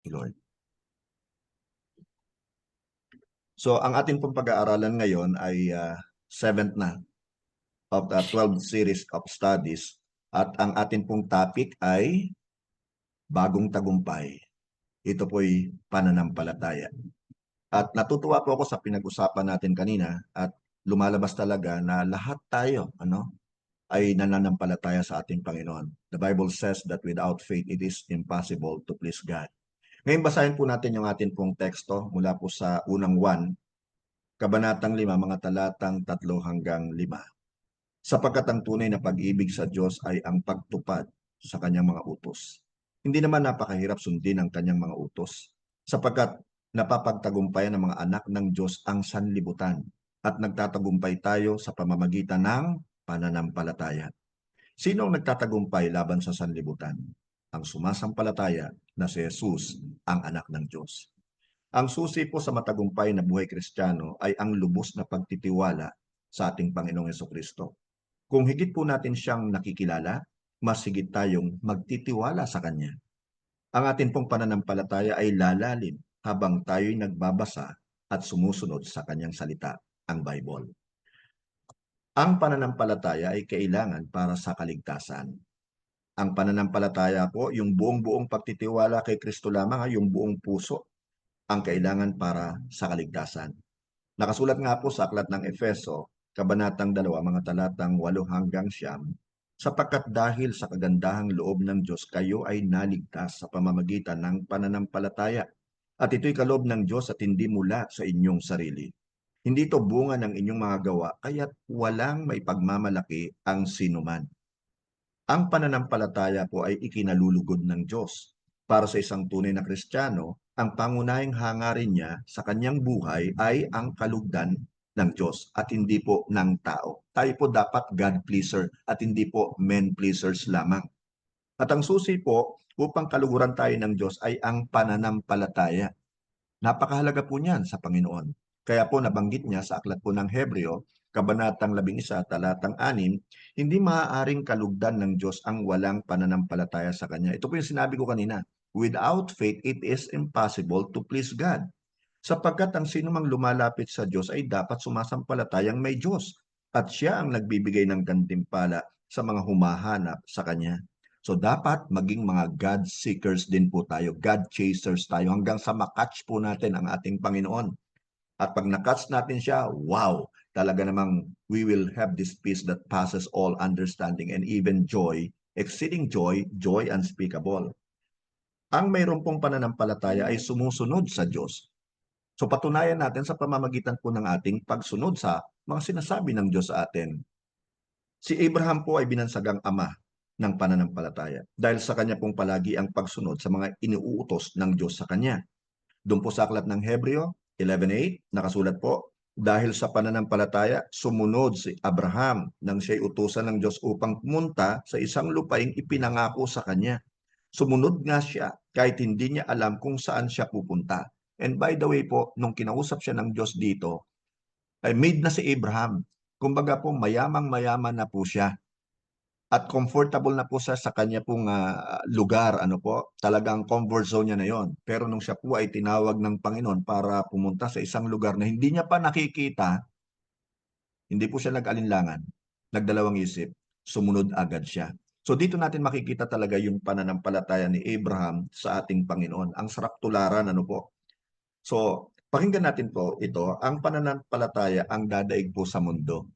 Lord. So, ang ating pong pag-aaralan ngayon ay 7th na of the 12 series of studies. At ang ating pong topic ay bagong tagumpay. Ito po'y pananampalataya. At natutuwa po ako sa pinag-usapan natin kanina at lumalabas talaga na lahat tayo ay nananampalataya sa ating Panginoon. The Bible says that without faith, it is impossible to please God. Ngayon basahin po natin yung ating pong teksto mula po sa unang 1, Kabanatang 5, mga talatang 3 hanggang 5. Sapagkat ang tunay na pag-ibig sa Diyos ay ang pagtupad sa kanyang mga utos. Hindi naman napakahirap sundin ang kanyang mga utos, sapagkat napapagtagumpayan ng mga anak ng Diyos ang sanlibutan at nagtatagumpay tayo sa pamamagitan ng pananampalataya. Sino ang nagtatagumpay laban sa sanlibutan? Ang sumasampalataya na si Jesus ang anak ng Diyos. Ang susi po sa matagumpay na buhay Kristiyano ay ang lubos na pagtitiwala sa ating Panginoong Jesucristo. Kung higit po natin siyang nakikilala, mas higit tayong magtitiwala sa Kanya. Ang ating pong pananampalataya ay lalalim habang tayo'y nagbabasa at sumusunod sa Kanyang salita, ang Bible. Ang pananampalataya ay kailangan para sa kaligtasan. Ang pananampalataya po, yung buong-buong pagtitiwala kay Kristo lamang, yung buong puso, ang kailangan para sa kaligtasan. Nakasulat nga po sa aklat ng Efeso, Kabanatang 2, mga talatang 8 hanggang 9, sapagkat dahil sa kagandahang loob ng Diyos, kayo ay naligtas sa pamamagitan ng pananampalataya. At ito'y kaloob ng Diyos at hindi mula sa inyong sarili. Hindi ito bunga ng inyong mga gawa, kaya't walang may pagmamalaki ang sinuman. Ang pananampalataya po ay ikinalulugod ng Diyos. Para sa isang tunay na Kristiyano, ang pangunahing hangarin niya sa kanyang buhay ay ang kalugdan ng Diyos at hindi po ng tao. Tayo po dapat God pleaser at hindi po men pleasers lamang. At ang susi po upang kaluguran tayo ng Diyos ay ang pananampalataya. Napakahalaga po niyan sa Panginoon. Kaya po nabanggit niya sa aklat po ng Hebreo, Kabanatang 11, talatang 6, hindi maaaring kalugdan ng Diyos ang walang pananampalataya sa Kanya. Ito po yung sinabi ko kanina. Without faith, it is impossible to please God. Sapagkat ang sinumang lumalapit sa Diyos ay dapat sumasampalatayang may Diyos at siya ang nagbibigay ng gantimpala sa mga humahanap sa Kanya. So dapat maging mga God seekers din po tayo, God chasers tayo hanggang sa makatch po natin ang ating Panginoon. At pag nakatch natin siya, wow, talaga namang we will have this peace that passes all understanding and even joy, exceeding joy, joy unspeakable. Ang mayroon pong pananampalataya ay sumusunod sa Diyos. So patunayan natin sa pamamagitan po ng ating pagsunod sa mga sinasabi ng Diyos sa atin. Si Abraham po ay binansagang ama ng pananampalataya dahil sa kanya pong palagi ang pagsunod sa mga iniuutos ng Diyos sa kanya. Doon po sa aklat ng Hebreo 11:8, nakasulat po, dahil sa pananampalataya, sumunod si Abraham nang siya'y utusan ng Diyos upang pumunta sa isang lupaing ipinangako sa kanya. Sumunod nga siya kahit hindi niya alam kung saan siya pupunta. And by the way po, nung kinausap siya ng Diyos dito, ay made na si Abraham. Kumbaga po, mayamang-mayaman na po siya. At comfortable na po siya sa kanya pong lugar. Talagang comfort zone niya na yon. Pero nung siya po ay tinawag ng Panginoon para pumunta sa isang lugar na hindi niya pa nakikita, hindi po siya nag-alinlangan, nagdalawang isip, sumunod agad siya. So dito natin makikita talaga yung pananampalataya ni Abraham sa ating Panginoon. Ang sarap tularan, So, pakinggan natin po ito, ang pananampalataya ang dadaig po sa mundo.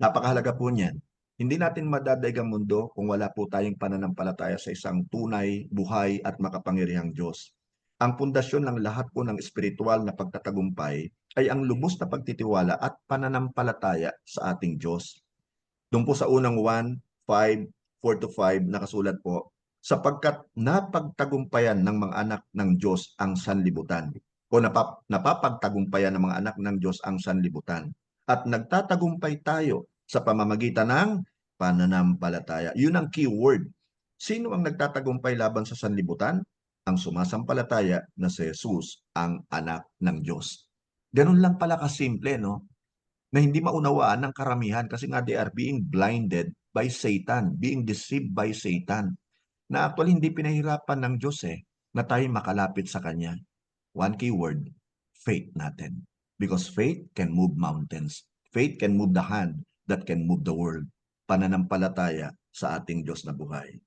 Napakahalaga po niyan. Hindi natin madadaig ang mundo kung wala po tayong pananampalataya sa isang tunay, buhay at makapangyarihang Diyos. Ang pundasyon ng lahat po ng espiritual na pagtatagumpay ay ang lubos na pagtitiwala at pananampalataya sa ating Diyos. Doon po sa unang 1:5, 4-5 nakasulat po, sapagkat napagtagumpayan ng mga anak ng Diyos ang sanlibutan o napapagtagumpayan ng mga anak ng Diyos ang sanlibutan at nagtatagumpay tayo sa pamamagitan ng pananampalataya. Yun ang keyword. Sino ang nagtatagumpay laban sa sanlibutan? Ang sumasampalataya na si Jesus ang anak ng Diyos. Ganun lang pala kasimple, no? Na hindi maunawaan ng karamihan kasi nga they are being blinded by Satan, being deceived by Satan. Na actually hindi pinahirapan ng Diyos na tayo makalapit sa Kanya. One key word, faith natin. Because faith can move mountains. Faith can move the hand that can move the world. Pananampalataya sa ating Diyos na buhay.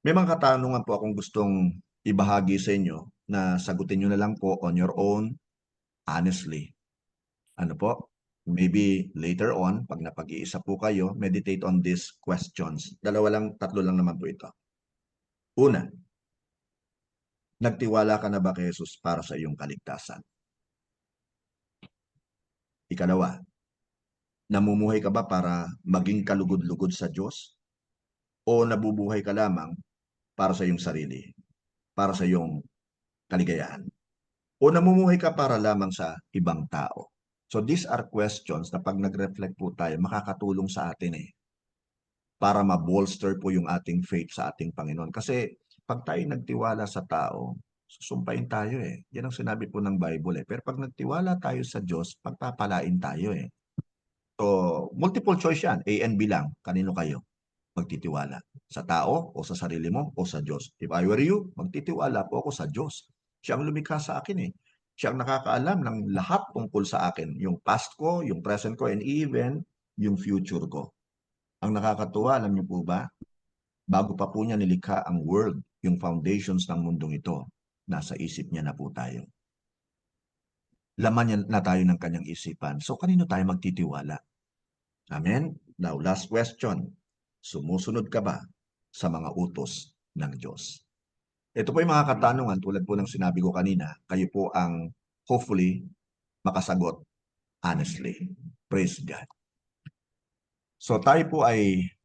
May mga katanungan po akong gustong ibahagi sa inyo na sagutin nyo na lang po on your own, honestly. Ano po? Maybe later on, pag napag-iisa po kayo, meditate on these questions. Tatlo lang naman po ito. Una, nagtiwala ka na ba kay Jesus para sa iyong kaligtasan? Ikalawa, namumuhay ka ba para maging kalugod-lugod sa Diyos? O nabubuhay ka lamang para sa iyong sarili, para sa iyong kaligayahan? O namumuhay ka para lamang sa ibang tao? So these are questions na pag nag-reflect po tayo, makakatulong sa atin para ma-bolster po yung ating faith sa ating Panginoon. Kasi pag tayo nagtiwala sa tao, susumpain tayo Yan ang sinabi po ng Bible Pero pag nagtiwala tayo sa Diyos, pagpapalain tayo So, multiple choice yan. A and B lang. Kanino kayo magtitiwala? Sa tao o sa sarili mo o sa Diyos? If I were you, magtitiwala po ako sa Diyos. Siya ang lumikha sa akin Siya ang nakakaalam ng lahat tungkol sa akin. Yung past ko, yung present ko, and even yung future ko. Ang nakakatuwa, alam niyo po ba? Bago pa po niya nilikha ang world, yung foundations ng mundong ito, nasa isip niya na po tayo. Laman niya na tayo ng kanyang isipan. So, kanino tayo magtitiwala? Amen? Now, last question. Sumusunod ka ba sa mga utos ng Diyos? Ito po yung mga katanungan, tulad po ng sinabi ko kanina, kayo po ang hopefully makasagot honestly. Praise God. So tayo po ay